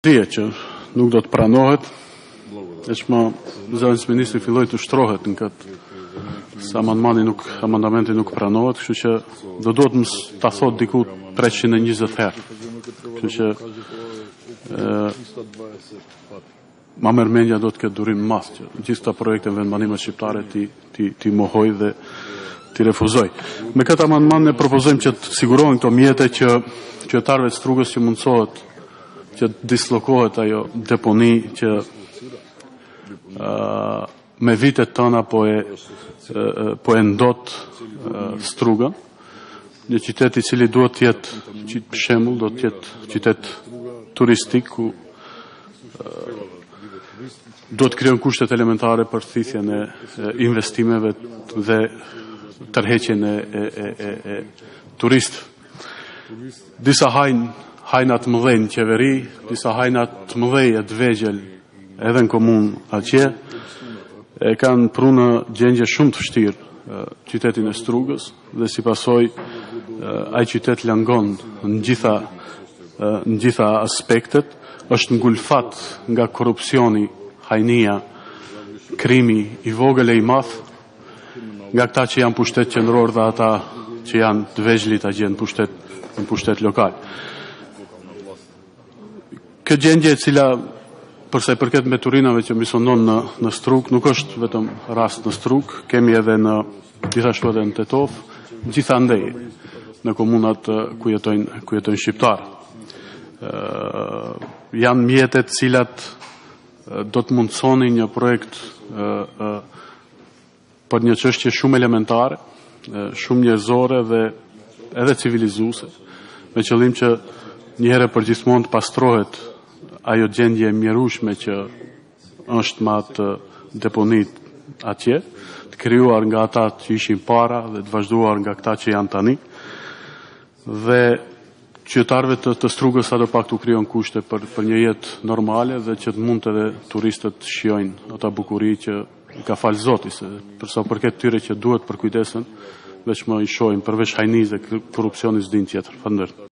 Dije që nuk do të pranohet, veçma zëvendës ministri filloi të shtrohet në këtë se amandamenti nuk pranohet, kështu që do duhet më ta thot diku 320 herë. Kështu që ma mërmendja do të ketë durim mas që gjithë këta projekte vendbanimet shqiptare ti mohoj dhe ti refuzoj. Me këtë amandman ne propozojmë që të sigurohen këto mjete që qytetarëve të Strugës që mundsohet që dislokohet ajo deponi që me vitet tëna po e ndot Struga, një qytet i cili duhet të jetë për shembull, do të jetë qytet turistik ku duhet krijon kushtet elementare për thithjen e investimeve dhe tërheqjen e turistëve. Disa hajnat mëdhej në qeveri, disa hajnat mëdhej e të vegjël edhe në komunë atje, e kanë pru në gjendje shumë të vështirë qytetin e Strugës dhe si pasoj ai qytet langon në gjitha aspektet, është ngulfat nga korrupsioni, hajnia, krimi i vogël e i madh, nga këta që janë pushtet qendror dhe ata që janë të vegjëlit a gjenë në pushtet lokal. Këtë gjendje e cila përsa i përket mbeturinave që misionon në Strugë, nuk është vetëm rast në Strugë, kemi edhe në gjithashtu edhe në Tetov, gjithandej në komunat ku jetojnë shqiptarë. Janë mjetet cilat do të mundsoni një projekt për një çështje shumë elementare, shumë njerëzore dhe edhe civilizuese, me qëllim që një herë për gjithmonë të pastrohet ajo gjendje mjerueshme që është me atë deponit atje, të krijuar nga ata që ishin para dhe të vazhduar nga këta që janë tani, dhe qytetarëve të Strugës sadopak të krijon kushte për një jetë normale dhe që të mund edhe turistët shijojnë ata bukuri që ka fal Zoti, se përsa përket tyre që duhet për kujdesen, veç më i shohim përveç hajnisë dhe korrupsionit s'din tjetër. Falënderit.